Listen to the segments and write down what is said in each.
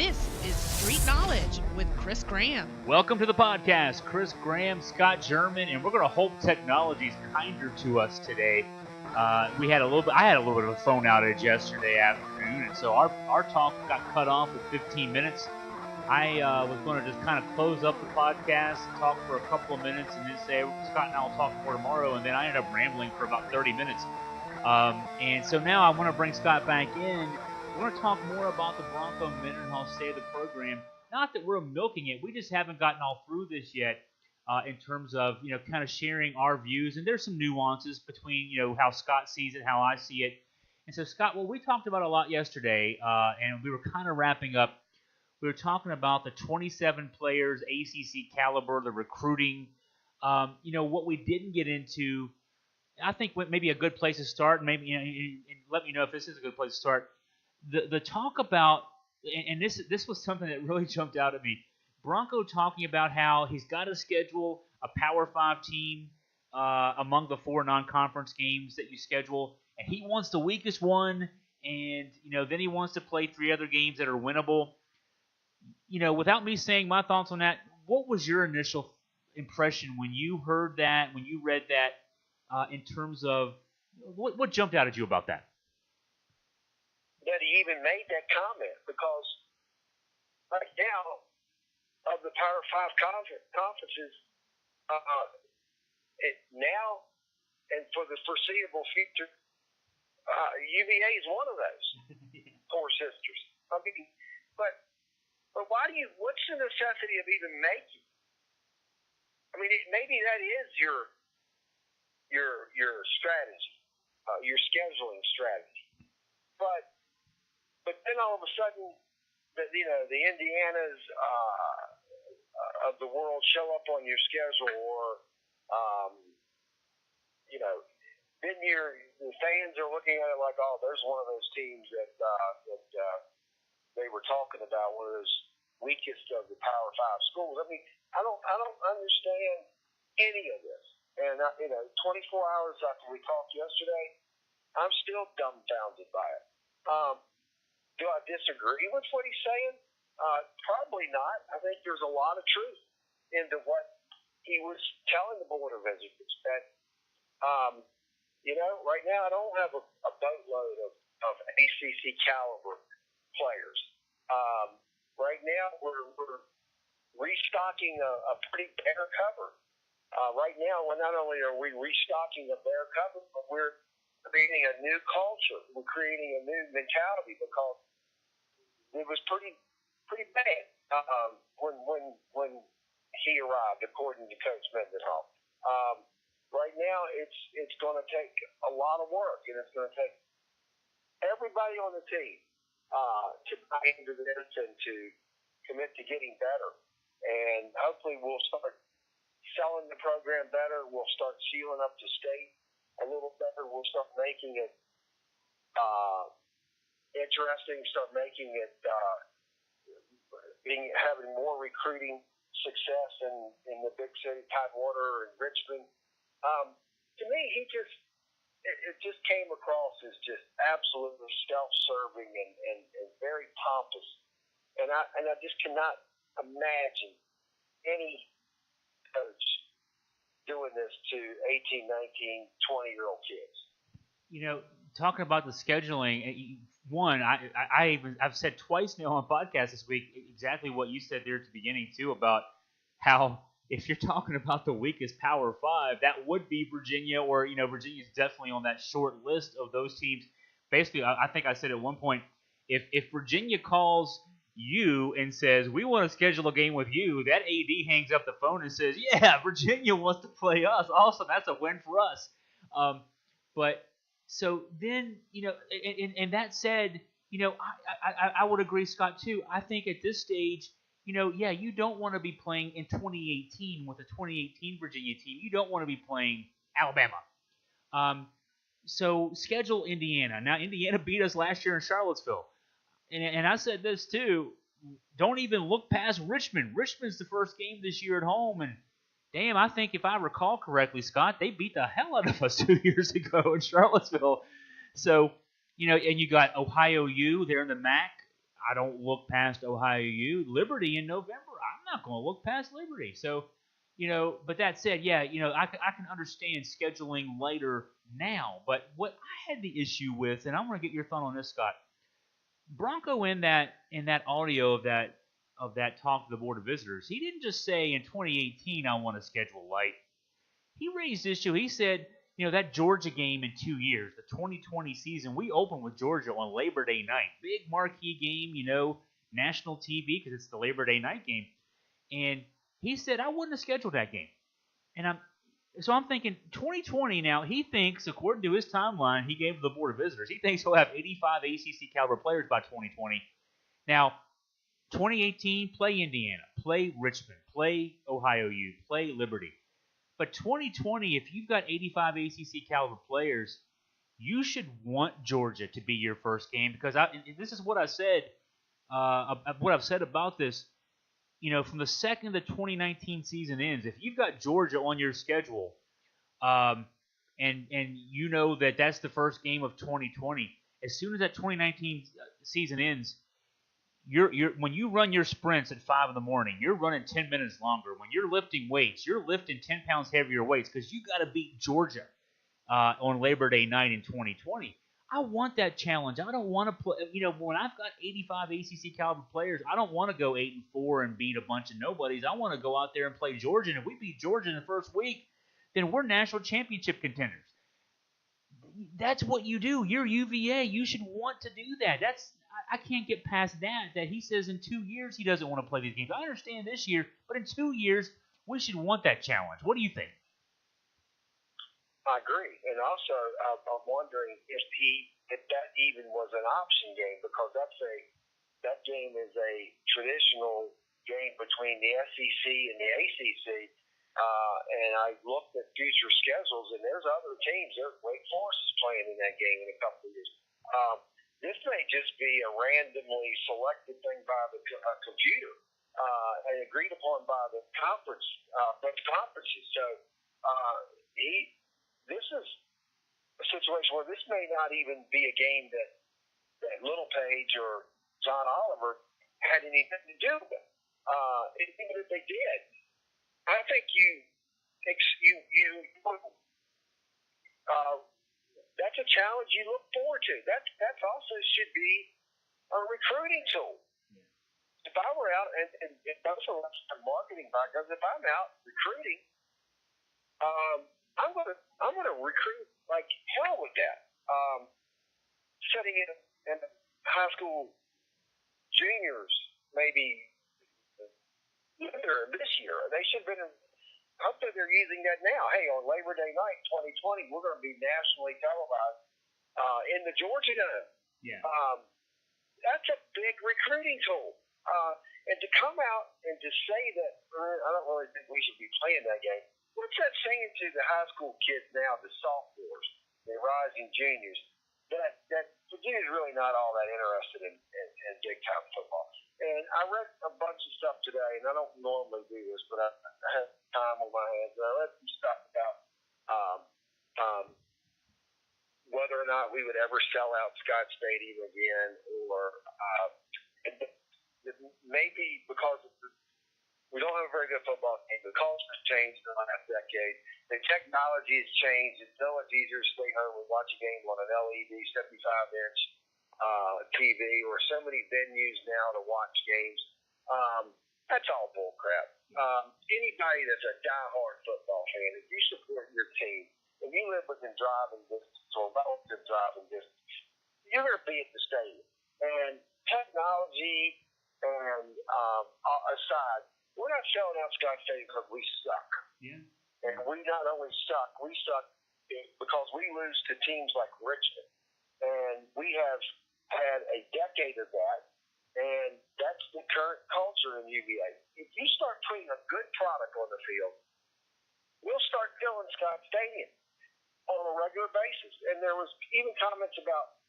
This is Street Knowledge with Chris Graham. Welcome to the podcast. Chris Graham, Scott German, and we're going to hope technology's kinder to us today. I had a little bit of a phone outage yesterday afternoon, and so our talk got cut off at 15 minutes. I was going to just kind of close up the podcast, talk for a couple of minutes, and then say, Scott and I will talk more tomorrow, and then I ended up rambling for about 30 minutes. And so now I want to bring Scott back in. We're going to talk more about the Bronco Mendenhall State, the program. Not that we're milking it. We just haven't gotten all through this yet in terms of, kind of sharing our views. And there's some nuances between, how Scott sees it, how I see it. And so, Scott, we talked about a lot yesterday, and we were kind of wrapping up. We were talking about the 27 players, ACC caliber, the recruiting. What we didn't get into, I think maybe a good place to start, maybe and let me know if this is a good place to start. The talk about, and this was something that really jumped out at me, Bronco talking about how he's got to schedule a Power 5 team among the 4 non-conference games that you schedule, and he wants the weakest one, and then he wants to play 3 other games that are winnable. Without me saying my thoughts on that, what was your initial impression when you heard that, when you read that, in terms of what jumped out at you about that? That he even made that comment, because right now, of the Power 5 conferences, now and for the foreseeable future, UVA is one of those poor sisters. I mean, but what's the necessity of even making? I mean, maybe that is your strategy, your scheduling strategy, but then all of a sudden, the Indianas of the world show up on your schedule, or then the fans are looking at it like, oh, there's one of those teams that they were talking about, one of those weakest of the Power 5 schools. I mean, I don't understand any of this. And 24 hours after we talked yesterday, I'm still dumbfounded by it. Do I disagree with what he's saying? Probably not. I think there's a lot of truth into what he was telling the Board of Visitors. That, right now I don't have a boatload of ACC caliber players. Right now we're restocking a pretty bare cover. Right now, not only are we restocking a bare cover, but we're creating a new culture. We're creating a new mentality, because it was pretty bad when he arrived, according to Coach Mendenhall. Right now, it's going to take a lot of work, and it's going to take everybody on the team to buy into this and to commit to getting better. And hopefully, we'll start selling the program better. We'll start sealing up the state a little better. We'll start making it interesting, start making it having more recruiting success in the big city, Tidewater and Richmond. To me, it just came across as just absolutely self-serving and very pompous, and I just cannot imagine any coach doing this to 18, 19, 20-year-old kids. Talking about the scheduling, one, I've said twice now on podcast this week exactly what you said there at the beginning too, about how if you're talking about the weakest Power 5, that would be Virginia, or Virginia's definitely on that short list of those teams. Basically, I think I said at one point, if Virginia calls you and says, we want to schedule a game with you, that AD hangs up the phone and says, yeah, Virginia wants to play us. Awesome, that's a win for us. But so then, and that said, I would agree, Scott, too. I think at this stage, you don't want to be playing in 2018 with a 2018 Virginia team. You don't want to be playing Alabama. So schedule Indiana. Now, Indiana beat us last year in Charlottesville. And I said this too, don't even look past Richmond. Richmond's the first game this year at home, and damn, I think if I recall correctly, Scott, they beat the hell out of us 2 years ago in Charlottesville. So, and you got Ohio U, they're in the MAC. I don't look past Ohio U. Liberty in November, I'm not going to look past Liberty. So, but that said, yeah, I can understand scheduling later now. But what I had the issue with, and I'm going to get your thought on this, Scott. Bronco in that audio of that talk to the Board of Visitors, he didn't just say in 2018 I want to schedule light. He raised the issue. He said, that Georgia game in 2 years, the 2020 season, we opened with Georgia on Labor Day night. Big marquee game, national TV because it's the Labor Day night game. And he said, I wouldn't have scheduled that game. And I'm thinking 2020 now, he thinks, according to his timeline he gave to the Board of Visitors, he thinks he'll have 85 ACC caliber players by 2020. Now, 2018, play Indiana, play Richmond, play Ohio U, play Liberty. But 2020, if you've got 85 ACC caliber players, you should want Georgia to be your first game because this is what I said. What I've said about this, from the second the 2019 season ends, if you've got Georgia on your schedule, and that's the first game of 2020, as soon as that 2019 season ends, when you run your sprints at 5 in the morning, you're running 10 minutes longer. When you're lifting weights, you're lifting 10 pounds heavier weights because you got to beat Georgia on Labor Day night in 2020. I want that challenge. I don't want to play. When I've got 85 ACC caliber players, I don't want to go 8-4 and beat a bunch of nobodies. I want to go out there and play Georgia. And if we beat Georgia in the first week, then we're national championship contenders. That's what you do. You're UVA. You should want to do that. I can't get past that he says in 2 years he doesn't want to play these games. I understand this year, but in 2 years, we should want that challenge. What do you think? I agree. And also, I'm wondering if that even was an option game, because that game is a traditional game between the SEC and the ACC. And I looked at future schedules, and there's other teams. Wake Forest is playing in that game in a couple of years. This may just be a randomly selected thing by the computer and agreed upon by the conference, both conferences. So this is a situation where this may not even be a game that Little Page or John Oliver had anything to do with. Even if they did, I think that's a challenge you look forward to. That also should be a recruiting tool. Yeah. If I were out, and also that's the marketing background, if I'm out recruiting, I'm gonna recruit like hell with that. Setting in high school juniors, maybe later this year. They should have been. Hopefully they're using that now. Hey, on Labor Day night, 2020, we're going to be nationally televised in the Georgia Dome. Yeah. That's a big recruiting tool. And to come out and to say that, I don't really think we should be playing that game. What's that saying to the high school kids now, the sophomores, the rising juniors, that Virginia's really not all that interested in big-time football? And I read a bunch of stuff today, and I don't normally do this, but I have time on my hands. And I read some stuff about whether or not we would ever sell out Scott Stadium again, or maybe because we don't have a very good football team. The culture has changed in the last decade. The technology has changed. It's so much easier to stay home and watch a game on an LED 75-inch TV, or so many venues now to watch games. That's all bull crap. Anybody that's a diehard football fan, if you support your team and you live within driving distance or relative driving distance, you're going to be at the stadium. And technology and aside, we're not selling out Scott Stadium because we suck. Yeah. And we not only suck, we suck because we lose to teams like Richmond. And we have had a decade of that, and that's the current culture in UVA. If you start putting a good product on the field, we'll start filling Scott Stadium on a regular basis. And there was even comments about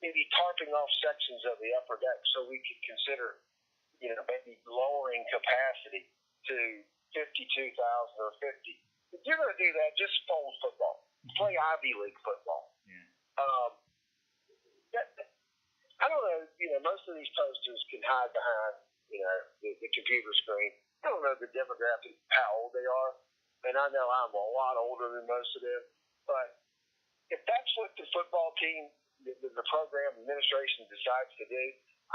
maybe tarping off sections of the upper deck so we could consider, maybe lowering capacity to 52,000 or 50. If you're going to do that, just fold football. Play Ivy League football. Yeah. I don't know. Most of these posters can hide behind the computer screen. I don't know the demographic, how old they are, and I know I'm a lot older than most of them. But if that's what the football team, the program administration decides to do,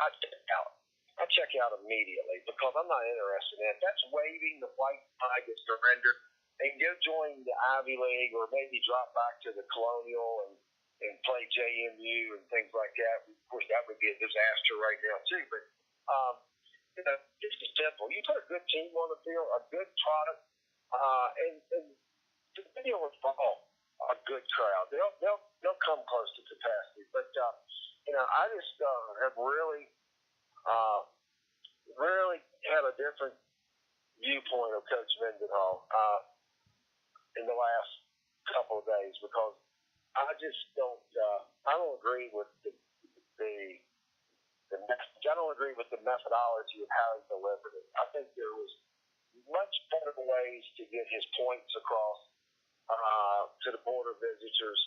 I check out. I check out immediately because I'm not interested in it. That's waving the white flag as surrender and go join the Ivy League or maybe drop back to the Colonial and play JMU and things like that. Of course, that would be a disaster right now too. But just as simple. You put a good team on the field, a good product, and the video will follow a good crowd. They'll come close to capacity. But I just have really had a different viewpoint of Coach Mendenhall in the last couple of days because I just don't. I don't agree with the message. I don't agree with the methodology of how he delivered it. I think there was much better ways to get his points across to the Board of Visitors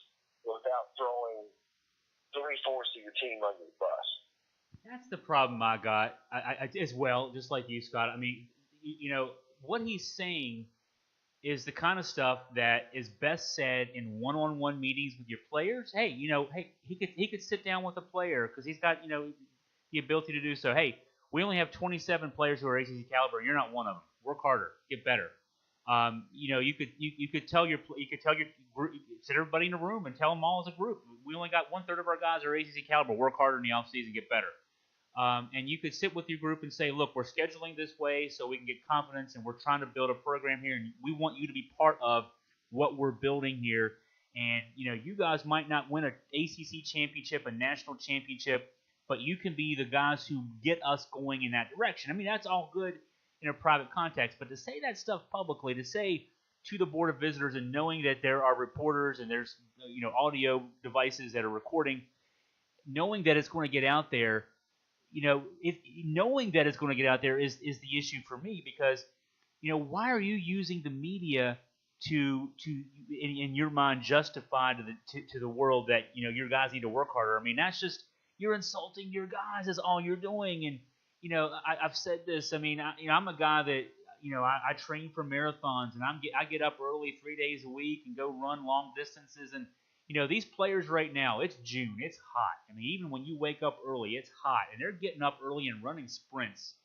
without throwing 3/4 of your team under the bus. That's the problem I got I as well, just like you, Scott. I mean, what he's saying is the kind of stuff that is best said in one-on-one meetings with your players. Hey, he could sit down with a player because he's got the ability to do so. Hey, we only have 27 players who are ACC caliber. You're not one of them. Work harder, get better. You could tell your group, sit everybody in a room and tell them all as a group. We only got 1/3 of our guys are ACC caliber. Work harder in the offseason, get better. And you could sit with your group and say, look, we're scheduling this way so we can get confidence, and we're trying to build a program here, and we want you to be part of what we're building here. And, you guys might not win an ACC championship, a national championship, but you can be the guys who get us going in that direction. I mean, that's all good in a private context, but to say that stuff publicly, to say to the Board of Visitors and knowing that there are reporters and there's audio devices that are recording, knowing that it's going to get out there, knowing that it's going to get out there is the issue for me because, why are you using the media to in your mind justify to the world that your guys need to work harder? I mean, that's just you're insulting your guys. Is all you're doing. And I've said this. I mean, I'm a guy that I train for marathons and I get up early 3 days a week and go run long distances and. These players right now, it's June. It's hot. I mean, even when you wake up early, it's hot. And they're getting up early and running sprints,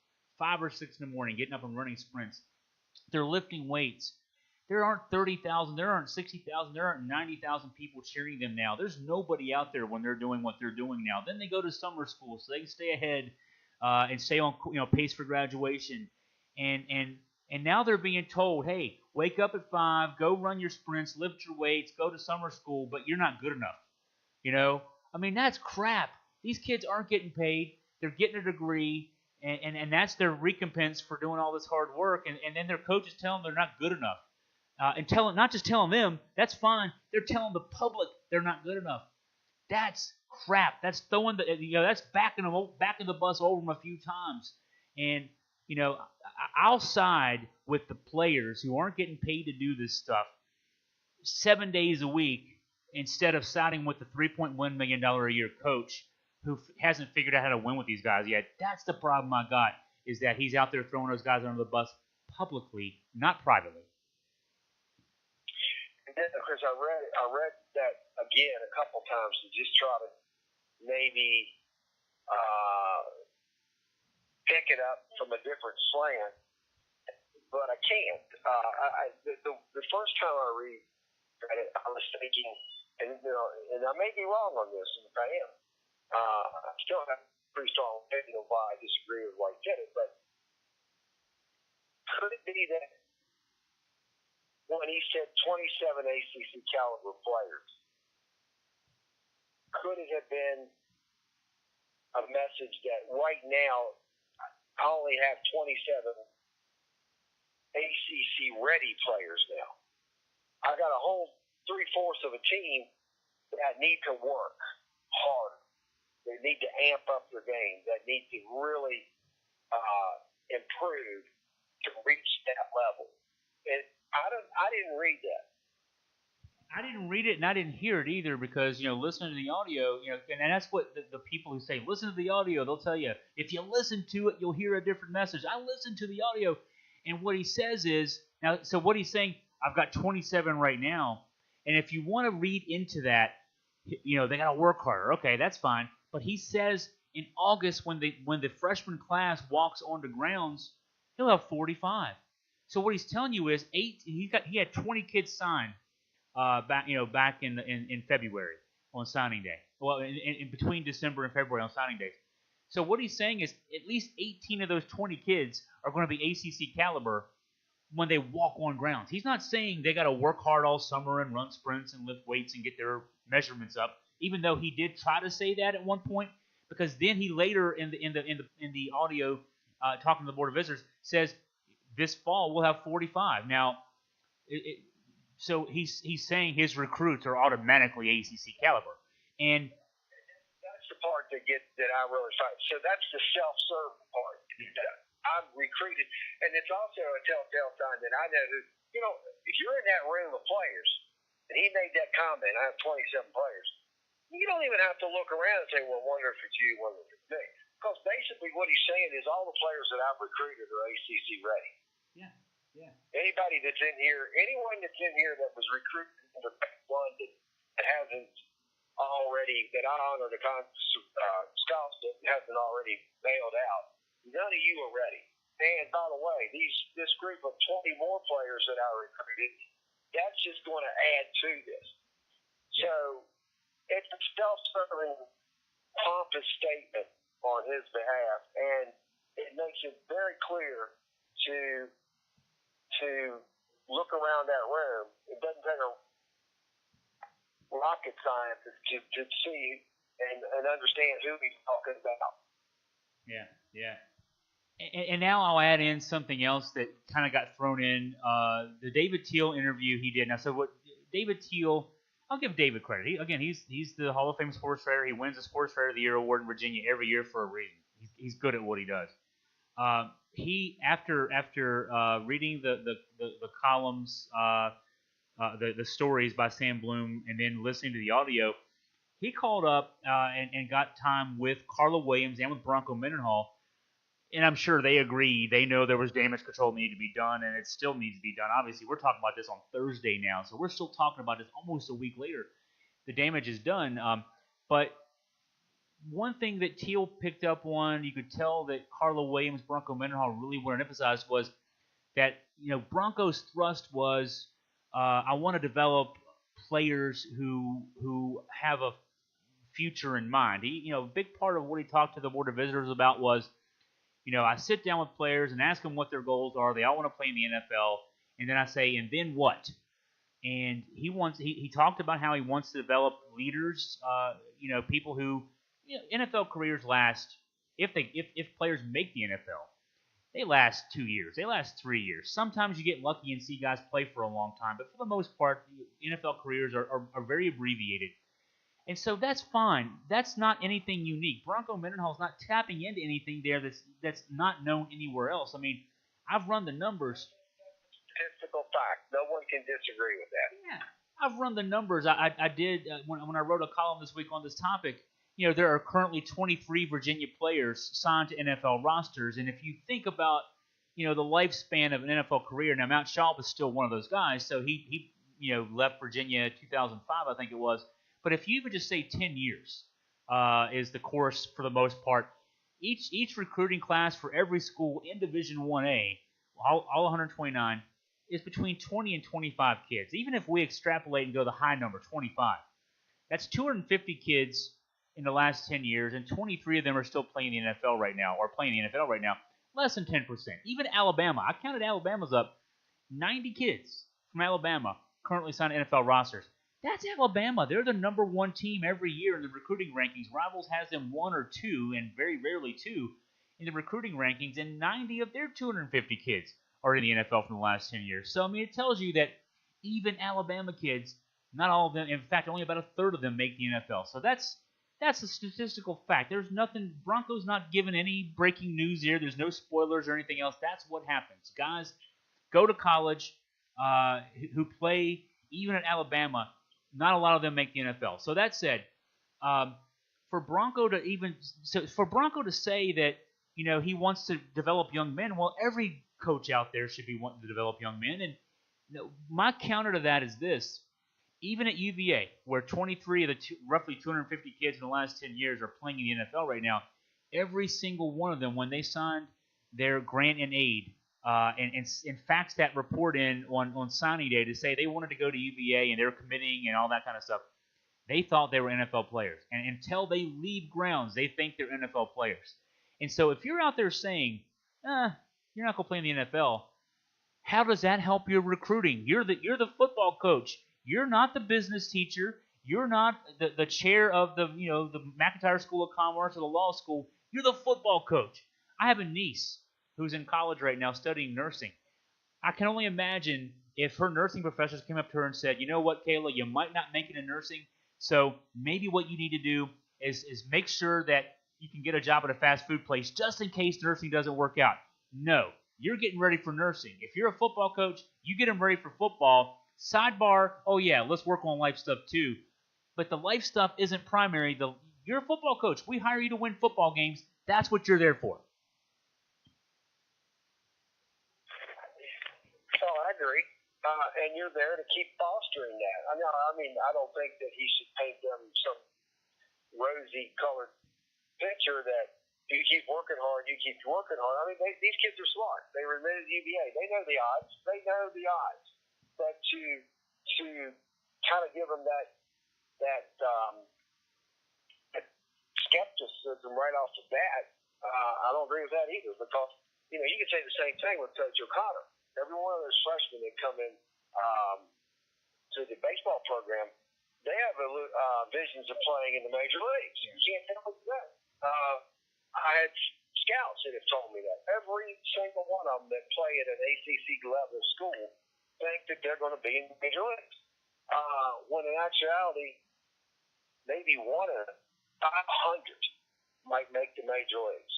5 or 6 in the morning, getting up and running sprints. They're lifting weights. There aren't 30,000. There aren't 60,000. There aren't 90,000 people cheering them now. There's nobody out there when they're doing what they're doing now. Then they go to summer school so they can stay ahead and stay on pace for graduation. And now they're being told, hey, wake up at 5, go run your sprints, lift your weights, go to summer school, but you're not good enough. I mean, that's crap. These kids aren't getting paid. They're getting a degree, and that's their recompense for doing all this hard work. And then their coaches tell them they're not good enough. And not just telling them, that's fine. They're telling the public they're not good enough. That's crap. That's throwing that's backing the bus over them a few times. And I'll side with the players who aren't getting paid to do this stuff 7 days a week instead of siding with the $3.1 million a year coach who hasn't figured out how to win with these guys yet. That's the problem I got, is that he's out there throwing those guys under the bus publicly, not privately. And then, Chris, I read that again a couple times to just try to maybe pick it up from a different slant, but I can't. The first time I read it, I was thinking, and I may be wrong on this, and if I am, I still have a pretty strong opinion of why I disagree with why he did it, but could it be that when he said 27 ACC caliber players, could it have been a message that right now I only have 27 ACC ready players now? I got a whole 3/4 of a team that need to work hard. They need to amp up their game. That need to really improve to reach that level. And I didn't read that. I didn't read it and I didn't hear it either because, listening to the audio, and that's what the people who say, listen to the audio, they'll tell you, if you listen to it, you'll hear a different message. I listened to the audio, and what he says is, so what he's saying, I've got 27 right now, and if you want to read into that, they got to work harder. Okay, that's fine. But he says in August when the freshman class walks onto grounds, he'll have 45. So what he's telling you is he had 20 kids signed back in February on signing day. Well, in between December and February on signing days. So what he's saying is at least 18 of those 20 kids are going to be ACC caliber when they walk on grounds. He's not saying they got to work hard all summer and run sprints and lift weights and get their measurements up, even though he did try to say that at one point. Because then he later in the audio talking to the Board of Visitors says this fall we'll have 45. Now, so he's saying his recruits are automatically ACC caliber, and that's the part that I really find. So that's the self-serve part. I'm recruited, and it's also a telltale sign that I know who. If you're in that room of players, and he made that comment, I have 27 players. You don't even have to look around and say, well, wonder if it's you, wonder if it's me. Because basically what he's saying is all the players that I've recruited are ACC ready. Yeah, yeah. Anybody that's in here, anyone that's in here that was recruited for one that hasn't already, that I honor the scholarship that hasn't already bailed out, none of you are ready. And by the way, this group of 20 more players that I recruited, that's just going to add to this. Yeah. So it's a self-serving, pompous statement on his behalf, and it makes it very clear to look around that room. It doesn't take a rocket scientist to see and understand who he's talking about. Yeah, yeah. And now I'll add in something else that kind of got thrown in. The David Teal interview he did. Now, so what David Teal, I'll give David credit. He's the Hall of Fame sports writer. He wins the Sports Writer of the Year award in Virginia every year for a reason. He's good at what he does. He after reading the columns, the stories by Sam Bloom, and then listening to the audio, he called up and got time with Carla Williams and with Bronco Mendenhall. And I'm sure they agree. They know there was damage control needed to be done, and it still needs to be done. Obviously, we're talking about this on Thursday now, so we're still talking about this almost a week later. The damage is done. But one thing that Teal picked up on, you could tell that Carla Williams, Bronco Mendenhall really wanted to emphasize was that Bronco's thrust was, I want to develop players who have a future in mind. A big part of what he talked to the Board of Visitors about was, I sit down with players and ask them what their goals are. They all want to play in the NFL, and then I say, and then what? And he talked about how he wants to develop leaders, people who, NFL careers last. If players make the NFL, they last 2 years. They last 3 years. Sometimes you get lucky and see guys play for a long time, but for the most part, NFL careers are very abbreviated. And so that's fine. That's not anything unique. Bronco Mendenhall's not tapping into anything there that's not known anywhere else. I mean, I've run the numbers. Statistical fact. No one can disagree with that. Yeah, I've run the numbers. I did when I wrote a column this week on this topic. There are currently 23 Virginia players signed to NFL rosters, and if you think about the lifespan of an NFL career, now Mount Schaub is still one of those guys. So he left Virginia in 2005, I think it was. But if you even just say 10 years is the course for the most part, each recruiting class for every school in Division 1A, all 129, is between 20 and 25 kids. Even if we extrapolate and go the high number, 25, that's 250 kids in the last 10 years, and 23 of them are still playing the NFL right now, less than 10%. Even Alabama, I counted Alabama's up, 90 kids from Alabama currently signed NFL rosters. That's Alabama. They're the number one team every year in the recruiting rankings. Rivals has them 1 or 2, and very rarely 2, in the recruiting rankings, and 90 of their 250 kids are in the NFL from the last 10 years. So, I mean, it tells you that even Alabama kids, not all of them, in fact, only about a third of them make the NFL. So that's a statistical fact. There's nothing, Bronco's not giving any breaking news here. There's no spoilers or anything else. That's what happens. Guys go to college who play, even at Alabama, not a lot of them make the NFL. So that said, for Bronco to say that he wants to develop young men, well, every coach out there should be wanting to develop young men. And my counter to that is this: even at UVA, where 23 of the roughly 250 kids in the last 10 years are playing in the NFL right now, every single one of them, when they signed their grant and aid and faxed that report in on signing day to say they wanted to go to UVA and they were committing and all that kind of stuff, they thought they were NFL players. And until they leave grounds, they think they're NFL players. And so if you're out there saying, you're not going to play in the NFL, how does that help your recruiting? You're the football coach. You're not the business teacher. You're not the chair of the McIntyre School of Commerce or the law school. You're the football coach. I have a niece who's in college right now studying nursing. I can only imagine if her nursing professors came up to her and said, you know what, Kayla, you might not make it in nursing, so maybe what you need to do is make sure that you can get a job at a fast food place just in case nursing doesn't work out. No, you're getting ready for nursing. If you're a football coach, you get them ready for football. Sidebar, oh yeah, let's work on life stuff too. But the life stuff isn't primary. You're a football coach. We hire you to win football games. That's what you're there for. So I agree. And you're there to keep fostering that. I mean, I don't think that he should paint them some rosy-colored picture that you keep working hard, you keep working hard. I mean, these kids are smart. They were admitted to UVA. They know the odds. But to kind of give them that skepticism right off the bat, I don't agree with that either, because you can say the same thing with Coach O'Connor. Every one of those freshmen that come in to the baseball program, they have visions of playing in the major leagues. You can't tell me that. I had scouts that have told me that. Every single one of them that play at an ACC level school think that they're going to be in the major leagues. When in actuality, maybe one in 500 might make the major leagues.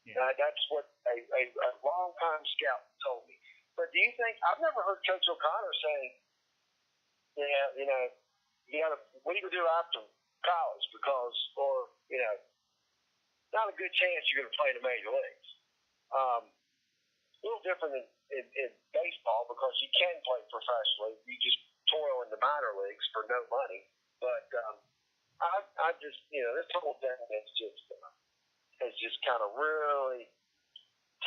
Yeah. That's what a long-time scout told me. But do you think, I've never heard Coach O'Connor saying, what are you going to do after college? Because, not a good chance you're going to play in the major leagues. A little different in baseball because you can play professionally. You just toil in the minor leagues for no money. But I just, this whole thing has just kind of really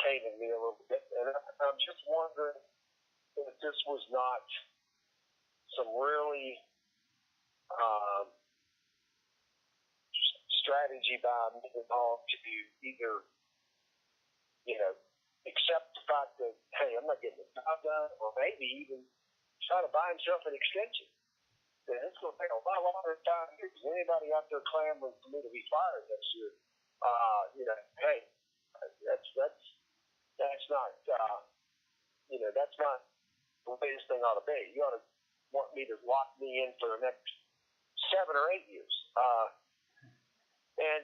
tainted me a little bit. And I'm just wondering if this was not some really strategy by Mendenhall to either, accept the fact that, hey, I'm not getting the job done, or maybe even try to buy himself an extension. And it's going to take a lot longer than 5 years. Anybody out there clamoring for me to be fired next year, hey, that's not, that's not the way this thing ought to be. You ought to want me to lock me in for the next 7 or 8 years. And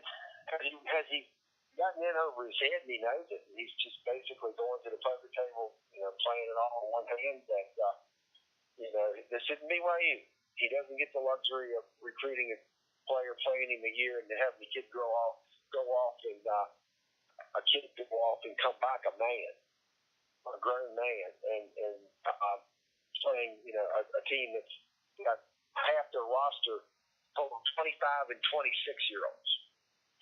has he gotten in over his head and he knows it? He's just basically going to the poker table, playing it all in one hand. That this isn't BYU. He doesn't get the luxury of recruiting a player, playing him a year, and having the kid go off, and a kid go off and come back a man, a grown man, and playing a team that's got half their roster full of 25 and 26-year-olds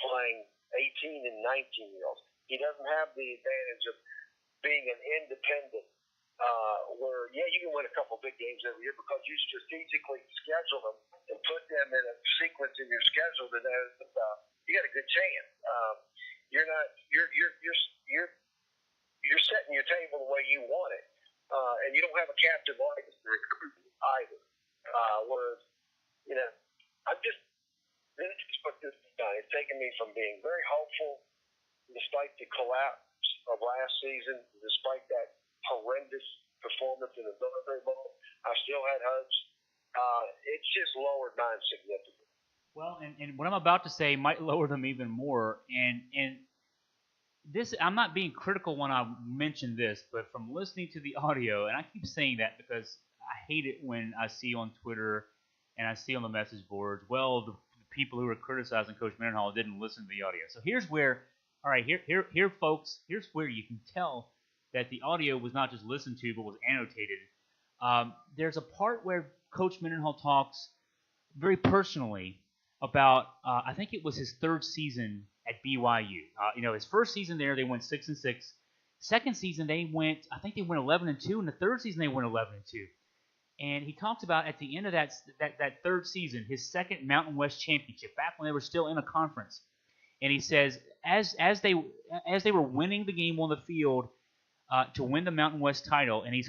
playing 18 and 19-year-olds. He doesn't have the advantage of being an independent where, you can win a couple big games every year because you strategically schedule them and put them in a sequence in your schedule that you got a good chance. You're setting your table the way you want it, and you don't have a captive audience to recruit either. Whereas, this is what this has done. It's taken me from being very hopeful, despite the collapse of last season, despite that horrendous performance in the Military Bowl. I still had hopes. It's just lowered mine significantly. Well, and what I'm about to say might lower them even more. And this, I'm not being critical when I mention this, but from listening to the audio, and I keep saying that because I hate it when I see on Twitter and I see on the message boards, well, the people who were criticizing Coach Mendenhall didn't listen to the audio. So here's where, all right, here, folks, here's where you can tell that the audio was not just listened to, but was annotated. There's a part where Coach Mendenhall talks very personally about, I think it was his third season at BYU. His first season there, they went 6-6. Second season, they went 11-2, and the third season they went 11-2. And he talked about at the end of that third season, his second Mountain West championship, back when they were still in a conference. And he says, as they were winning the game on the field to win the Mountain West title, and he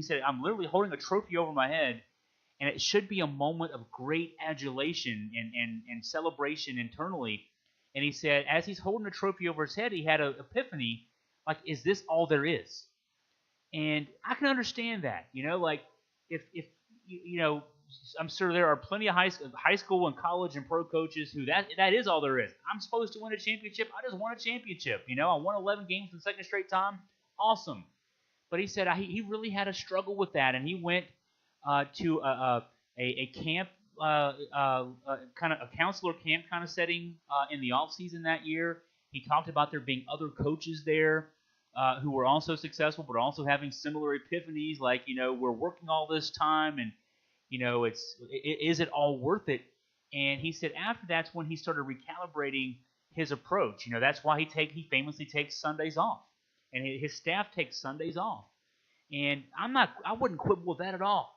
said, I'm literally holding a trophy over my head, and it should be a moment of great adulation and celebration internally. And he said, as he's holding the trophy over his head, he had an epiphany, like, is this all there is? And I can understand that, like, if I'm sure there are plenty of high school and college and pro coaches who that is all there is. I'm supposed to win a championship. I just won a championship. I won 11 games for the second straight time. Awesome. But he said he really had a struggle with that, and he went to a camp, kind of a counselor camp kind of setting in the off season that year. He talked about there being other coaches there who were also successful, but also having similar epiphanies, like, we're working all this time, and is it all worth it? And he said after that's when he started recalibrating his approach. That's why he famously takes Sundays off, and his staff takes Sundays off. And I wouldn't quibble with that at all.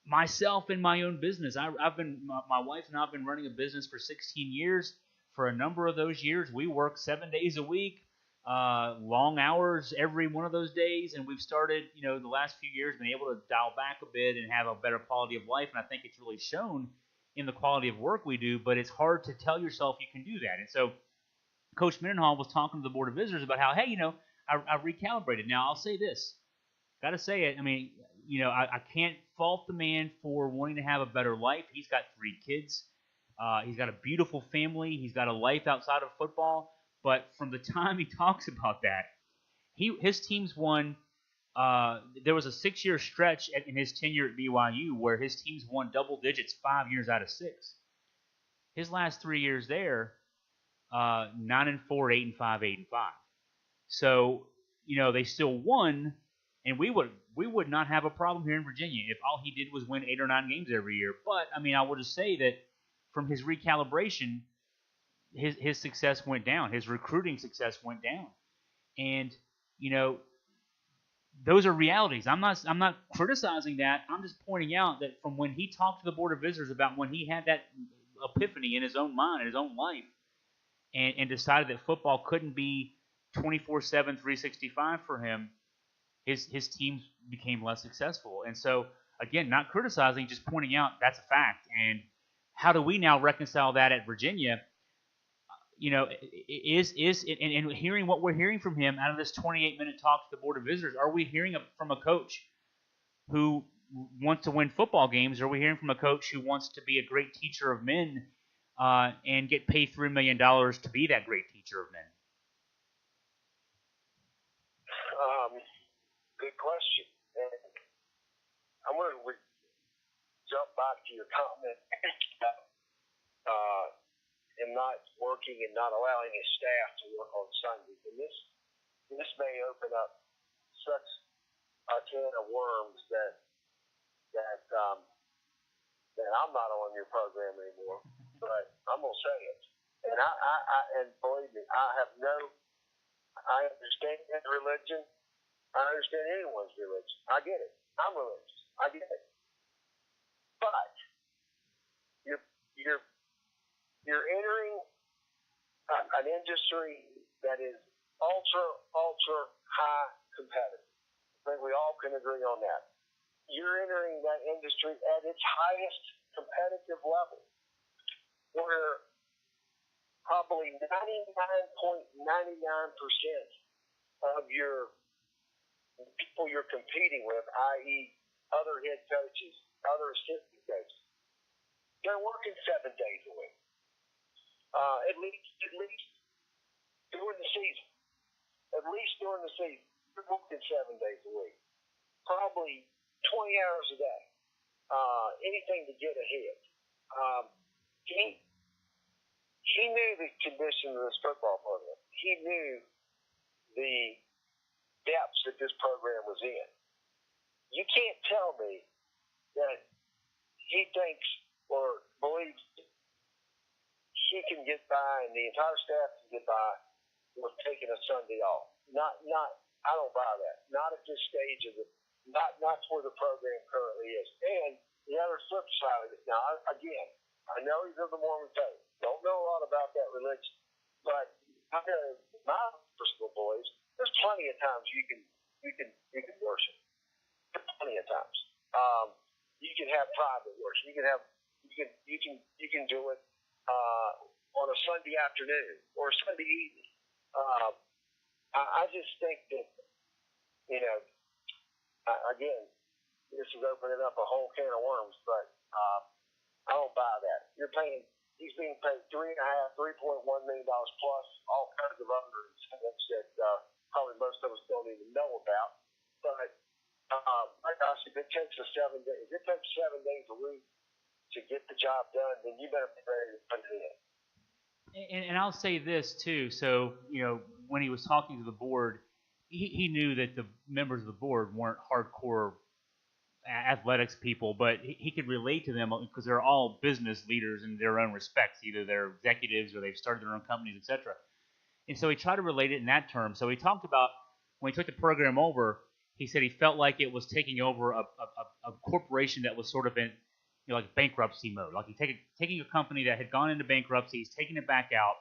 Myself in my own business, my wife and I have been running a business for 16 years. For a number of those years, we work 7 days a week, long hours every one of those days, and we've started, the last few years, been able to dial back a bit and have a better quality of life, and I think it's really shown in the quality of work we do, but it's hard to tell yourself you can do that. And so Coach Mendenhall was talking to the Board of Visitors about how, hey, I recalibrated. Now, I'll say this. Got to say it. I mean, I can't fault the man for wanting to have a better life. He's got 3 kids. He's got a beautiful family. He's got a life outside of football. But from the time he talks about that, his teams won. There was a 6-year stretch in his tenure at BYU where his teams won double digits 5 years out of 6. His last 3 years there, 9-4, 8-5, 8-5. So they still won. And we would not have a problem here in Virginia if all he did was win 8 or 9 games every year. But, I will just say that from his recalibration, his success went down. His recruiting success went down. And, those are realities. I'm not criticizing that. I'm just pointing out that from when he talked to the Board of Visitors about when he had that epiphany in his own mind, in his own life, and decided that football couldn't be 24/7, 365 for him, his teams became less successful. And so, again, not criticizing, just pointing out that's a fact. And how do we now reconcile that at Virginia? And hearing what we're hearing from him out of this 28-minute talk to the Board of Visitors, are we hearing from a coach who wants to win football games, or are we hearing from a coach who wants to be a great teacher of men and get paid $3 million to be that great teacher of men? Good question. And I'm going to jump back to your comment about him not working and not allowing his staff to work on Sundays. And this may open up such a can of worms that I'm not on your program anymore. But I'm going to say it. And and believe me, I understand religion. I understand anyone's religion. I get it. I'm religious. I get it. But you're entering an industry that is ultra high competitive. I think we all can agree on that. You're entering that industry at its highest competitive level, where probably 99.99% of your people you're competing with, i.e. other head coaches, other assistant coaches, they're working 7 days a week. At least during the season. At least during the season. They're working 7 days a week. Probably 20 hours a day. anything to get ahead. He knew the condition of this football program. He knew the depths that this program was in. You can't tell me that he thinks or believes he can get by and the entire staff can get by with taking a Sunday off. I don't buy that. Not at this stage of not where the program currently is. And the other flip side of it. Now, again, I know he's of the Mormon faith. Don't know a lot about that religion, but I know my personal beliefs. There's plenty of times you can worship. Plenty of times. You can have private worship. You can do it on a Sunday afternoon or a Sunday evening. I just think that, again, this is opening up a whole can of worms, but I don't buy that. He's being paid $3.1 million plus all kinds of other incentives that probably most of us don't even know about. But my gosh, if it takes 7 days a week to get the job done, then you better be ready to put it in. And I'll say this too. So, when he was talking to the board, he knew that the members of the board weren't hardcore athletics people, but he could relate to them because they're all business leaders in their own respects. Either they're executives or they've started their own companies, etc. And so he tried to relate it in that term. So he talked about when he took the program over, he said he felt like it was taking over a corporation that was sort of in like bankruptcy mode. Like taking a company that had gone into bankruptcy, he's taking it back out,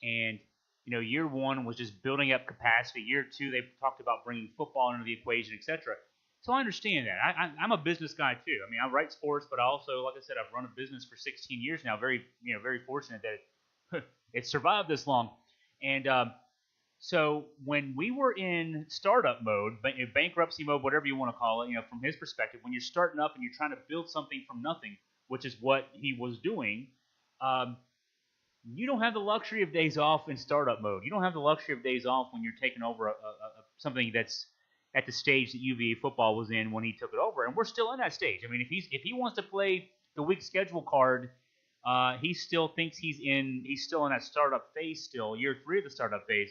and year one was just building up capacity. Year two, they talked about bringing football into the equation, etc. So I understand that. I'm a business guy too. I mean, I write sports, but I also, like I said, I've run a business for 16 years now. Very fortunate that it survived this long. And so when we were in startup mode, bankruptcy mode, whatever you want to call it, from his perspective, when you're starting up and you're trying to build something from nothing, which is what he was doing, you don't have the luxury of days off in startup mode. You don't have the luxury of days off when you're taking over something that's at the stage that UVA football was in when he took it over, and we're still in that stage. I mean, if he wants to play the week schedule card, he still thinks he's still in that startup phase, still year 3 of the startup phase.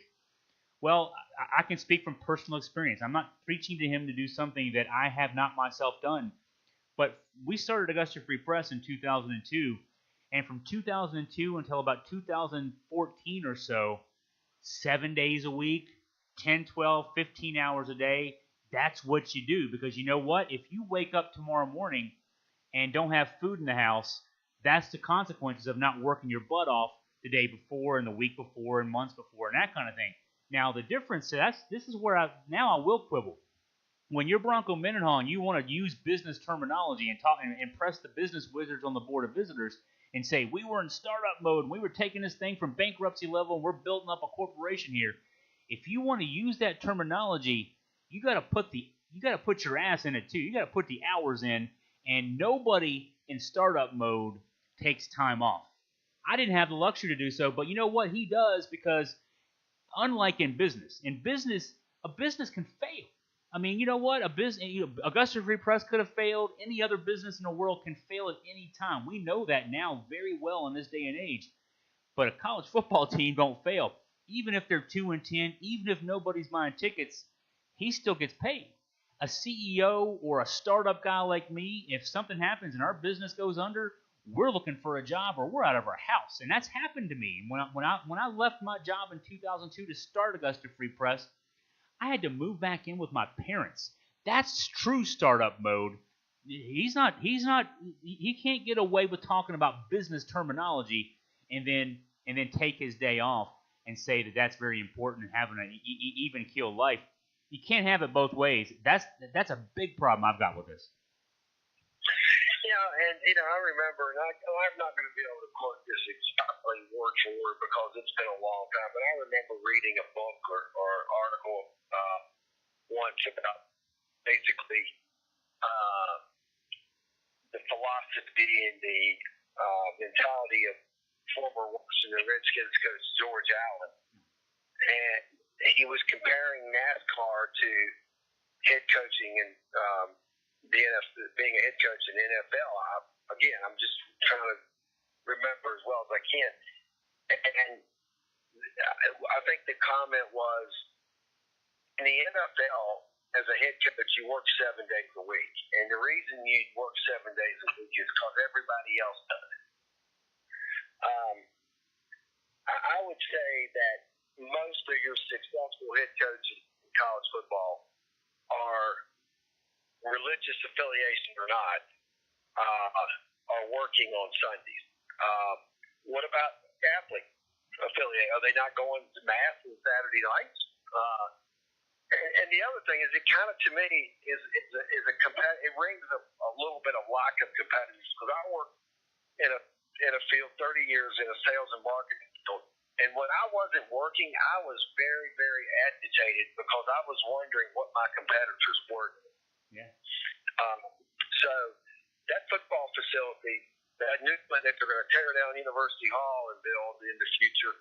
Well, I can speak from personal experience. I'm not preaching to him to do something that I have not myself done, but we started Augusta Free Press in 2002, and from 2002 until about 2014 or so, 7 days a week, 10, 12, 15 hours a day, that's what you do. Because you know what? If you wake up tomorrow morning and don't have food in the house, that's the consequences of not working your butt off the day before and the week before and months before and that kind of thing. Now, the difference, this is where I will quibble. When you're Bronco Mendenhall and you want to use business terminology and talk and impress the business wizards on the board of visitors and say, we were in startup mode and we were taking this thing from bankruptcy level and we're building up a corporation here. If you want to use that terminology, you got to put your ass in it too. You got to put the hours in, and nobody in startup mode takes time off. I didn't have the luxury to do so, but you know what? He does, because unlike in business, a business can fail. I mean, you know what? Augusta Free Press could have failed. Any other business in the world can fail at any time. We know that now very well in this day and age. But a college football team don't fail. Even if they're 2-10, even if nobody's buying tickets, he still gets paid. A CEO or a startup guy like me, if something happens and our business goes under, we're looking for a job or we're out of our house. And that's happened to me. When I left my job in 2002 to start Augusta Free Press, I had to move back in with my parents. That's true startup mode. He can't get away with talking about business terminology and then take his day off and say that that's very important and having an even keel life. You can't have it both ways. That's a big problem I've got with this. Yeah, and I remember, and I'm not going to be able to quote this exactly word for word because it's been a long time, but I remember reading a book or article once about basically the philosophy and the mentality of former Washington Redskins coach George Allen, and he was comparing NASCAR to head coaching and being a head coach in the NFL. I'm just trying to remember as well as I can. And I think the comment was, in the NFL, as a head coach, you work 7 days a week. And the reason you work 7 days a week is because everybody else does it. I would say that most of your successful head coaches in college football are, religious affiliation or not, are working on Sundays. What about Catholic affiliate? Are they not going to Mass on Saturday nights? And the other thing is, it kind of, to me, is it rings a little bit of lack of competitiveness, because I worked in a field 30 years in a sales and marketing field, and when I wasn't working, I was very, very agitated because I was wondering what my competitors were. Yeah. So that football facility, that new one that they're going to tear down University Hall and build in the future,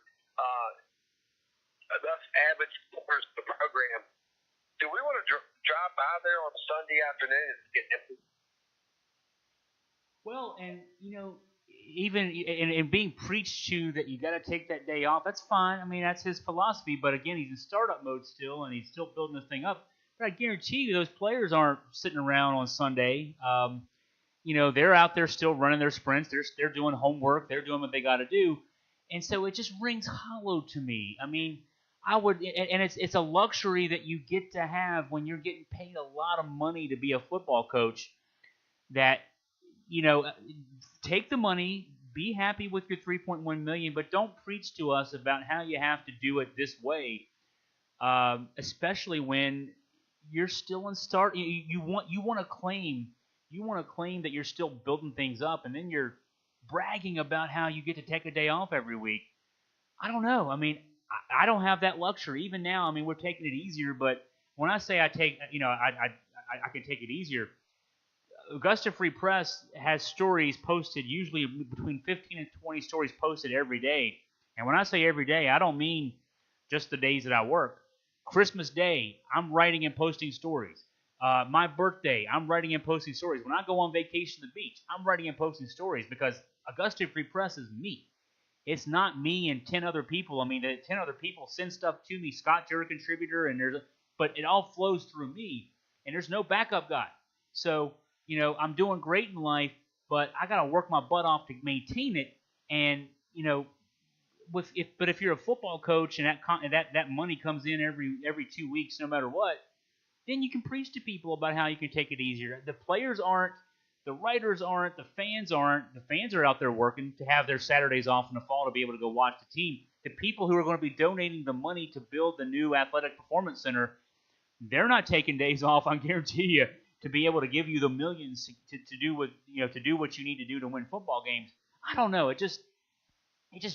thus Abbott supports the program. Do we want to drive by there on a Sunday afternoon and get empty? Well, and even and being preached to that you got to take that day off, that's fine. I mean, that's his philosophy. But again, he's in startup mode still, and he's still building this thing up. But I guarantee you, those players aren't sitting around on Sunday. They're out there still running their sprints. They're doing homework. They're doing what they got to do, and so it just rings hollow to me. I mean, I would, and it's a luxury that you get to have when you're getting paid a lot of money to be a football coach. That take the money, be happy with your $3.1 million, but don't preach to us about how you have to do it this way, especially when you're still in start. You want to claim that you're still building things up, and then you're bragging about how you get to take a day off every week. I don't know. I mean, I don't have that luxury. Even now, I mean, we're taking it easier, but when I say I can take it easier. Augusta Free Press has stories posted, usually between 15 and 20 stories posted every day. And when I say every day, I don't mean just the days that I work. Christmas Day, I'm writing and posting stories. My birthday, I'm writing and posting stories. When I go on vacation to the beach, I'm writing and posting stories because Augusta Free Press is me. It's not me and 10 other people. I mean, the 10 other people send stuff to me. Scott, you're a contributor, but it all flows through me, and there's no backup guy. So, I'm doing great in life, but I got to work my butt off to maintain it. And if you're a football coach and that money comes in every 2 weeks, no matter what, then you can preach to people about how you can take it easier. The players aren't, the writers aren't, the fans aren't. The fans are out there working to have their Saturdays off in the fall to be able to go watch the team. The people who are going to be donating the money to build the new athletic performance center, they're not taking days off. I guarantee you. To be able to give you the millions to do what you need to do to win football games. I don't know. It just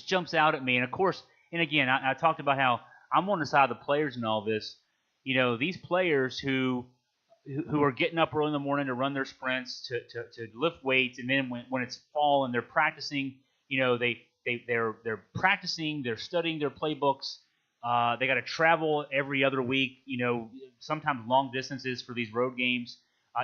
jumps out at me. And of course, and again, I talked about how I'm on the side of the players in all this. These players who are getting up early in the morning to run their sprints, to lift weights, and then when it's fall and they're practicing, they're practicing, they're studying their playbooks. They got to travel every other week. Sometimes long distances for these road games.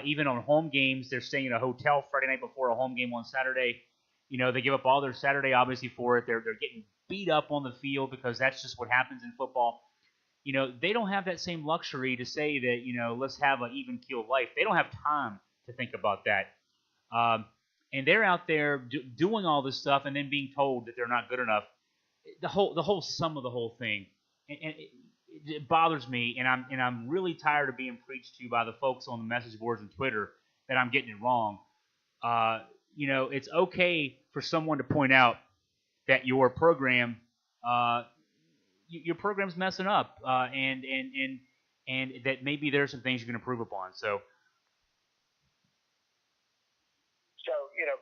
Even on home games, they're staying in a hotel Friday night before a home game on Saturday. They give up all their Saturday, obviously, for it. They're getting beat up on the field because that's just what happens in football. They don't have that same luxury to say that, let's have an even-keeled life. They don't have time to think about that. And they're out there doing all this stuff and then being told that they're not good enough. The whole sum of the whole thing. And it bothers me, and I'm really tired of being preached to by the folks on the message boards and Twitter that I'm getting it wrong. It's okay for someone to point out that your program's messing up, and that maybe there's some things you can improve upon. So,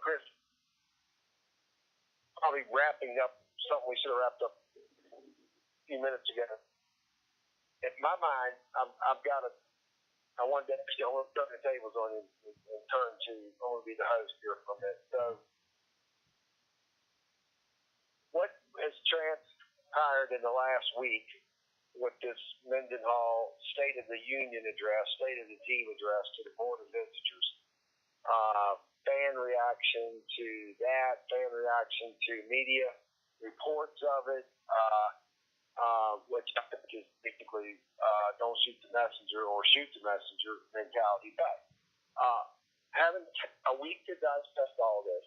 Chris, probably wrapping up something we should have wrapped up a few minutes ago. In my mind, I want to turn the tables on you and turn to, I want to be the host here for a minute. So, what has transpired in the last week with this Mendenhall State of the Union address, State of the Team address to the Board of Visitors? fan reaction to that, fan reaction to media reports of it, which I think is basically don't shoot the messenger or shoot the messenger mentality. But having a week to digest all this,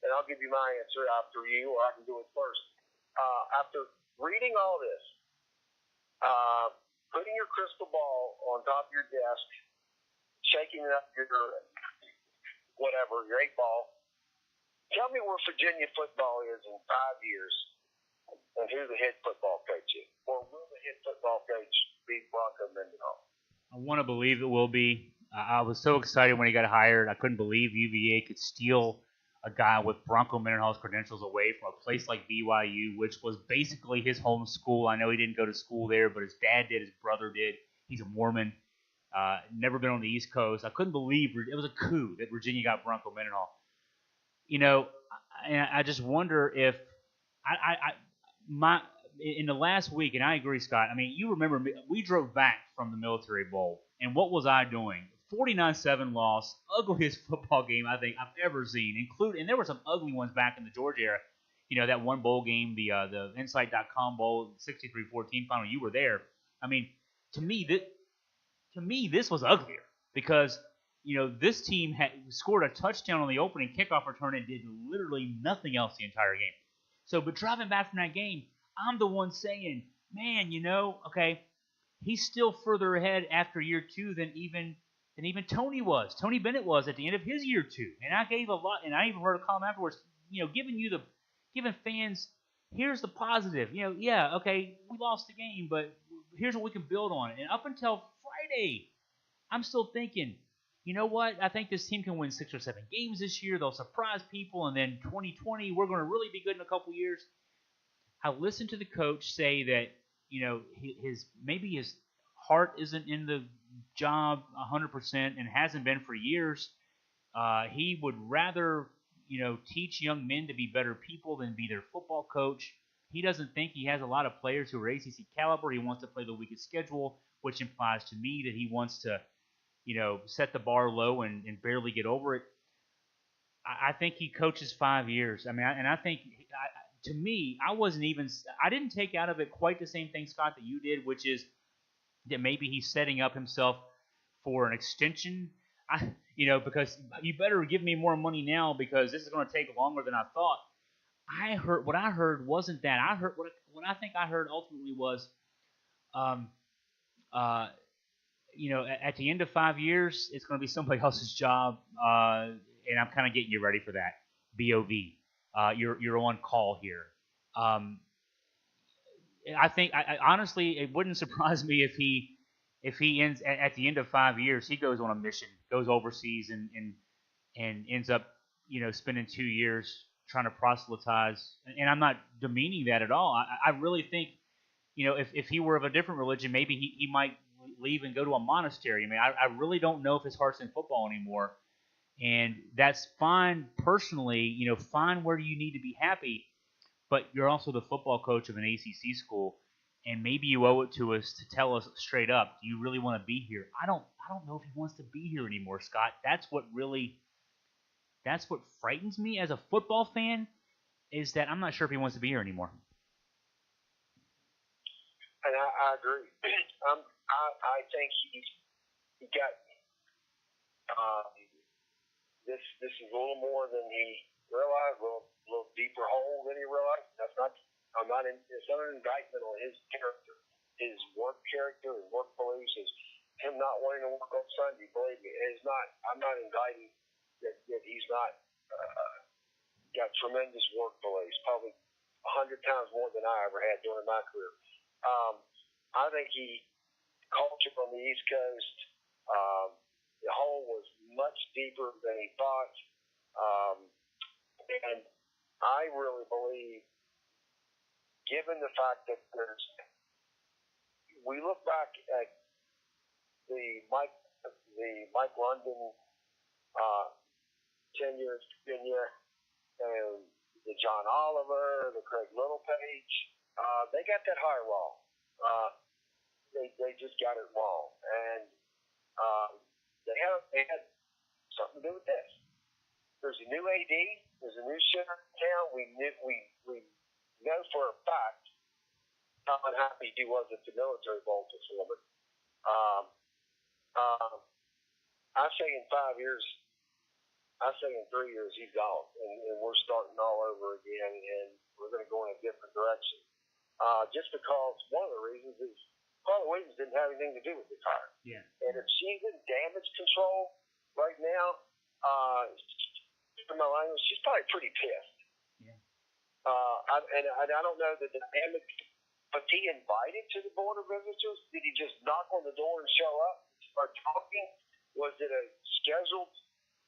and I'll give you my answer after you, or I can do it first. After reading all this, putting your crystal ball on top of your desk, shaking up your whatever, your 8-ball, tell me where Virginia football is in 5 years and who the head football coach is. Or will the head football coach be Bronco Mendenhall? I want to believe it will be. I was so excited when he got hired. I couldn't believe UVA could steal a guy with Bronco Mendenhall's credentials away from a place like BYU, which was basically his home school. I know he didn't go to school there, but his dad did, his brother did. He's a Mormon. Never been on the East Coast. I couldn't believe it was a coup that Virginia got Bronco Mendenhall. You know, I just wonder if in the last week, and I agree, Scott. I mean, you remember we drove back from the Military Bowl, and what was I doing? 49-7 loss, ugliest football game I think I've ever seen. And there were some ugly ones back in the Georgia era. You know, that one bowl game, the Insight.com Bowl, 63-14 final. You were there. I mean, to me, this was uglier because, you know, this team had scored a touchdown on the opening kickoff return and did literally nothing else the entire game. So, but driving back from that game, I'm the one saying, man, you know, okay, he's still further ahead after year 2 than even Tony was. Tony Bennett was at the end of his year 2. And I gave a lot, and I even wrote a column afterwards, you know, giving fans, here's the positive. You know, yeah, okay, we lost the game, but here's what we can build on. And up until Friday, I'm still thinking, you know what? I think this team can win 6 or 7 games this year. They'll surprise people, and then 2020, we're going to really be good in a couple years. I listened to the coach say that, you know, maybe his heart isn't in the job 100% and hasn't been for years. He would rather, you know, teach young men to be better people than be their football coach. He doesn't think he has a lot of players who are ACC caliber. He wants to play the weakest schedule, which implies to me that he wants to, you know, set the bar low and barely get over it. I think he coaches 5 years. I mean, I think to me, I didn't take out of it quite the same thing, Scott, that you did, which is that maybe he's setting up himself for an extension. You know, because you better give me more money now because this is going to take longer than I thought. What I heard wasn't that. I heard what I think I heard ultimately was, you know, at the end of 5 years, it's going to be somebody else's job, and I'm kind of getting you ready for that. BOV. You're on call here. I think, honestly, it wouldn't surprise me if he ends at the end of 5 years, he goes on a mission, goes overseas, and ends up, you know, spending 2 years trying to proselytize. And I'm not demeaning that at all. I really think, you know, if he were of a different religion, maybe he might leave and go to a monastery. I mean, I really don't know if his heart's in football anymore. And that's fine personally, you know, fine where you need to be happy, but you're also the football coach of an ACC school, and maybe you owe it to us to tell us straight up, do you really want to be here? I don't know if he wants to be here anymore, Scott. That's what frightens me as a football fan, is that I'm not sure if he wants to be here anymore. And I agree. I think he got this is a little more than he realized, a little deeper hole than he realized. It's not an indictment on his character, his work character, his work beliefs, him not wanting to work on Sunday. Believe me, I'm not indicting that he's not got tremendous work beliefs, probably 100 times more than I ever had during my career. I think culture on the East Coast, the hole was much deeper than he thought. And I really believe, given the fact that we look back at the Mike London tenure in Virginia and the John Oliver, the Craig Littlepage, they got that hire wrong. They just got it wrong, and they had something to do with this. There's a new AD. There's a new center in town. We know for a fact how unhappy he was at the military bowl performance. I say in 5 years, I say in 3 years he's gone, and we're starting all over again, and we're going to go in a different direction. Just because one of the reasons didn't have anything to do with the car. Yeah. And if she's in damage control right now, in my language, she's probably pretty pissed. Yeah. I don't know the dynamic. Was he invited to the Board of Visitors? Did he just knock on the door and show up and start talking? Was it a scheduled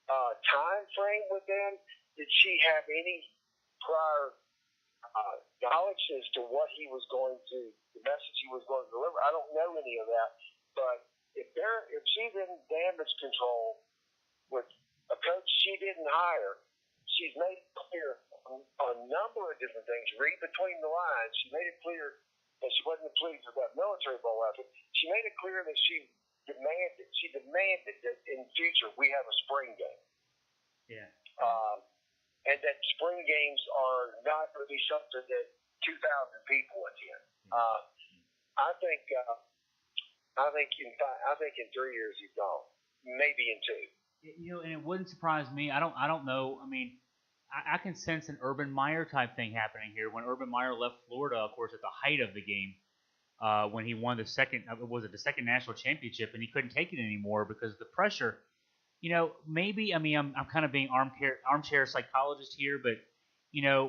time frame with them? Did she have any prior knowledge as to what he was going to, the message he was going to deliver? I don't know any of that. But if she's in damage control with a coach she didn't hire, she's made it clear on a number of different things. Read between the lines. She made it clear that she wasn't pleased with that military bowl effort. She made it clear that she demanded that in future we have a spring game. Yeah. And that spring games are not going to be something that 2,000 people attend. I think in 3 years he's gone, maybe in 2. And it wouldn't surprise me. I don't know. I mean, I can sense an Urban Meyer type thing happening here. When Urban Meyer left Florida, of course, at the height of the game, when he won the second national championship, and he couldn't take it anymore because of the pressure. Maybe, I'm kind of being armchair psychologist here, but,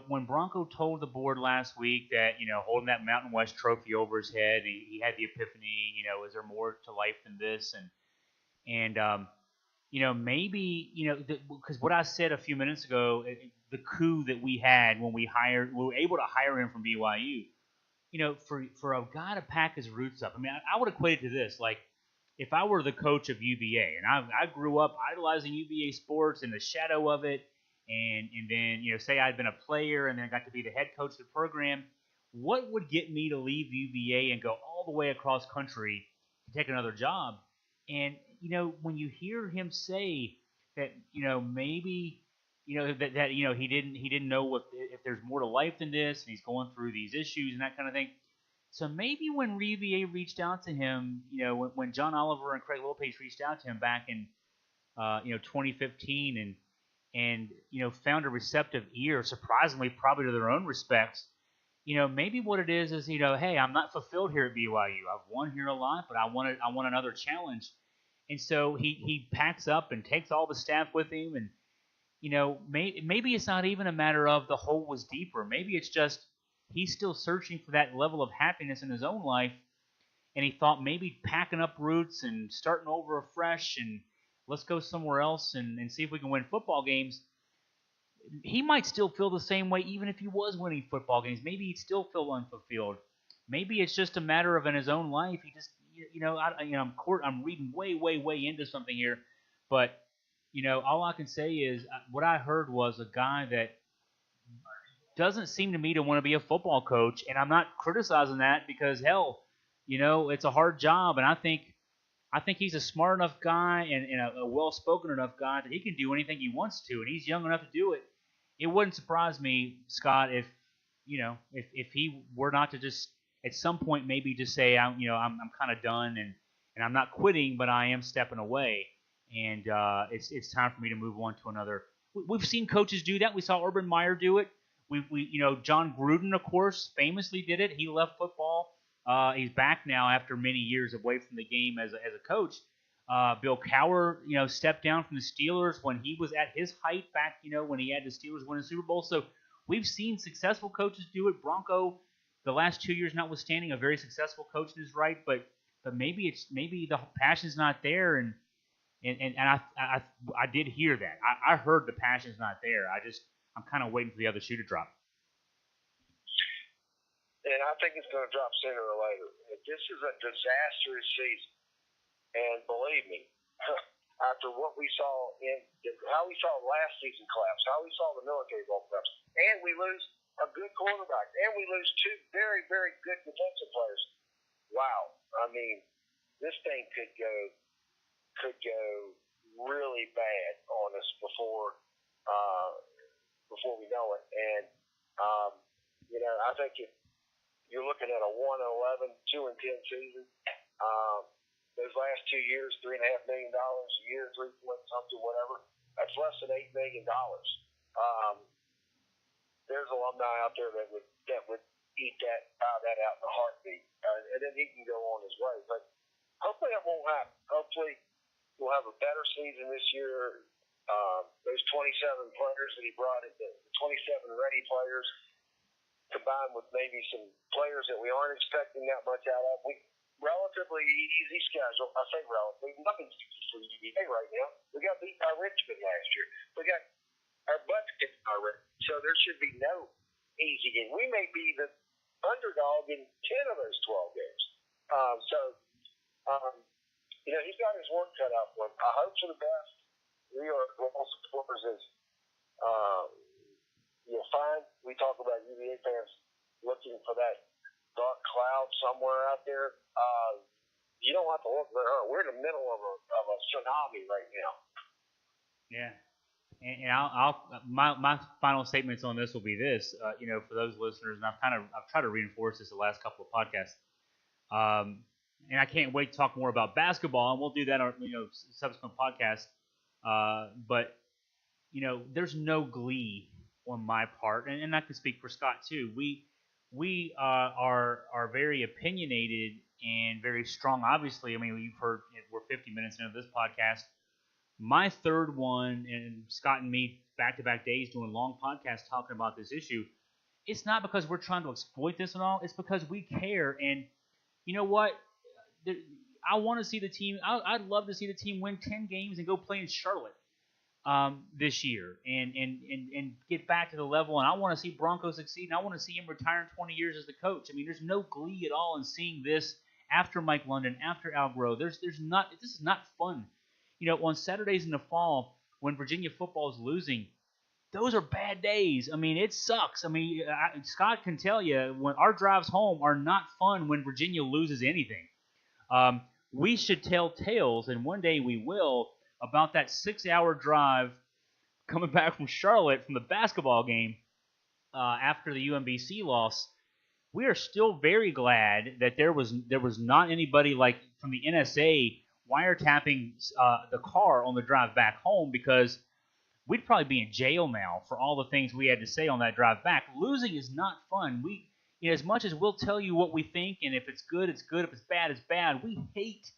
when Bronco told the board last week that, holding that Mountain West trophy over his head, he had the epiphany, is there more to life than this? And maybe, because what I said a few minutes ago, the coup that we had when we were able to hire him from BYU, for a guy to pack his roots up, I would equate it to this, like, if I were the coach of UVA, and I grew up idolizing UVA sports in the shadow of it, and then, say I'd been a player and then I got to be the head coach of the program, what would get me to leave UVA and go all the way across country to take another job? And, when you hear him say that, maybe, that he didn't know if there's more to life than this, and he's going through these issues and that kind of thing. So maybe when UVA reached out to him, when John Oliver and Craig Lopez reached out to him back in, 2015 and found a receptive ear, surprisingly, probably to their own respects, maybe what it is, hey, I'm not fulfilled here at BYU. I've won here a lot, but I want another challenge. And so he packs up and takes all the staff with him. And, maybe it's not even a matter of the hole was deeper. Maybe it's just he's still searching for that level of happiness in his own life. And he thought maybe packing up roots and starting over afresh and let's go somewhere else and see if we can win football games. He might still feel the same way even if he was winning football games. Maybe he'd still feel unfulfilled. Maybe it's just a matter of in his own life, he just, I'm reading way into something here. But, all I can say is what I heard was a guy that doesn't seem to me to want to be a football coach. And I'm not criticizing that because, hell, it's a hard job. And I think he's a smart enough guy and a well-spoken enough guy that he can do anything he wants to, and he's young enough to do it. It wouldn't surprise me, Scott, if he were not to just at some point maybe just say, I'm kind of done and I'm not quitting, but I am stepping away, and it's time for me to move on to another. We've seen coaches do that. We saw Urban Meyer do it. John Gruden, of course, famously did it. He left football. He's back now after many years away from the game as a coach. Bill Cowher, stepped down from the Steelers when he was at his height back, when he had the Steelers win a Super Bowl. So we've seen successful coaches do it. Bronco, the last 2 years notwithstanding, a very successful coach in his right, but maybe the passion's not there, and I did hear that. I heard the passion's not there. I'm kind of waiting for the other shoe to drop. And I think it's going to drop sooner or later. This is a disastrous season. And believe me, after what we saw how we saw last season collapse, how we saw the military bowl collapse, and we lose a good quarterback, and we lose two very, very good defensive players. Wow. This thing could go really bad on us before we know it. And I think if you're looking at a 1-11, 2-10 season, those last 2 years, $3.5 million a year, 3 point something, whatever, that's less than $8 million. There's alumni out there that would eat bow that out in a heartbeat, and then he can go on his way. But hopefully that won't happen. Hopefully we'll have a better season this year. Those 27 players that he brought in, the 27 ready players, combined with maybe some players that we aren't expecting that much out of. Relatively easy schedule. I say relatively. Nothing's easy for UVA right now. We got beat by Richmond last year. We got our butts kicked by Richmond. So there should be no easy game. We may be the underdog in 10 of those 12 games. He's got his work cut out for him. I hope for the best. We are global supporters as you'll find. We talk about UVA fans looking for that dark cloud somewhere out there. You don't have to look very hard. We're in the middle of a tsunami right now. Yeah. And my final statements on this will be this, for those listeners, and I've tried to reinforce this the last couple of podcasts, and I can't wait to talk more about basketball, and we'll do that on subsequent podcasts. But there's no glee on my part, and I can speak for Scott too. We are very opinionated and very strong. Obviously, I mean, you've heard we're 50 minutes into this podcast. My third one, and Scott and me back-to-back days doing long podcasts talking about this issue, it's not because we're trying to exploit this and all. It's because we care. And you know what? I want to see the team. I'd love to see the team win 10 games and go play in Charlotte this year and get back to the level. And I want to see Bronco succeed. And I want to see him retire in 20 years as the coach. I mean, there's no glee at all in seeing this after Mike London, after Al Groh. This is not fun. On Saturdays in the fall when Virginia football is losing, those are bad days. I mean, it sucks. I mean, Scott can tell you when our drives home are not fun when Virginia loses anything. We should tell tales, and one day we will, about that 6-hour drive coming back from Charlotte from the basketball game after the UMBC loss. We are still very glad that there was not anybody like from the NSA wiretapping the car on the drive back home, because we'd probably be in jail now for all the things we had to say on that drive back. Losing is not fun. As much as we'll tell you what we think, and if it's good, it's good. If it's bad, it's bad. We hate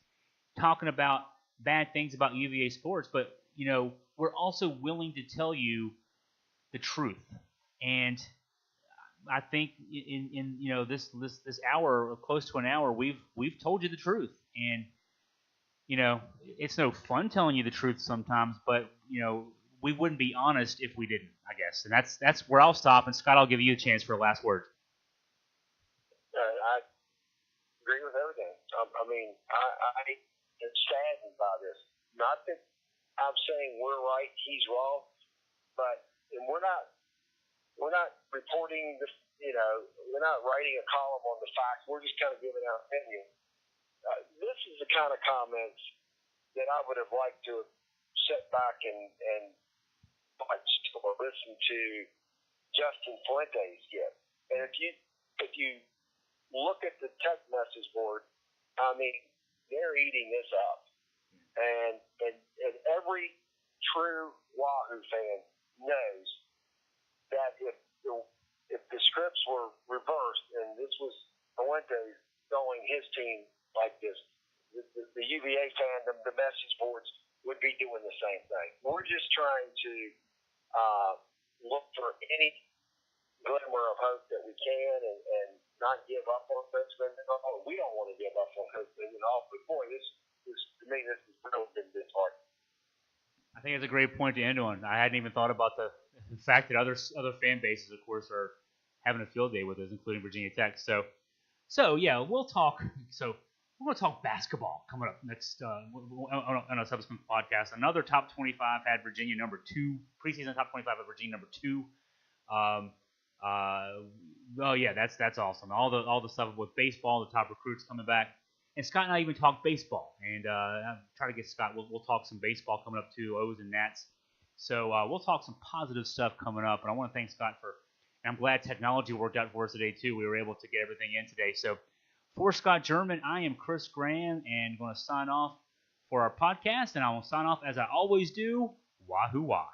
talking about bad things about UVA sports, but we're also willing to tell you the truth. And I think in this hour, close to an hour, we've told you the truth. And it's no fun telling you the truth sometimes, but we wouldn't be honest if we didn't, I guess. And that's where I'll stop. And Scott, I'll give you a chance for a last word. I agree with everything. I mean, I am saddened by this. Not that I'm saying we're right, he's wrong, but we're not reporting this. We're not writing a column on the facts. We're just kind of giving our opinion. This is the kind of comments that I would have liked to have sat back and watched or listened to Justin Fuentes give. And if you look at the text message board, I mean, they're eating this up. And every true Wahoo fan knows that if the scripts were reversed and this was Fuentes going his team like this, the UVA fandom, the message boards would be doing the same thing. We're just trying to look for any glimmer of hope that we can and not give up on Coach Mendenhall. We don't want to give up on Coach Mendenhall, but boy, this to me, this is really been disheartening. I think it's a great point to end on. I hadn't even thought about the fact that other fan bases, of course, are having a field day with us, including Virginia Tech. So yeah, we'll talk. So we're going to talk basketball coming up next on a subsequent podcast. Another top 25 had Virginia number 2. Preseason top 25 had Virginia number 2. Oh yeah, that's awesome. All the stuff with baseball, the top recruits coming back. And Scott and I even talk baseball, and I'm trying to get Scott. We'll talk some baseball coming up too, O's and Nats. So we'll talk some positive stuff coming up, and I want to thank Scott for. And I'm glad technology worked out for us today too. We were able to get everything in today. So for Scott German, I am Chris Graham, and going to sign off for our podcast, and I will sign off as I always do. Wahoo wah.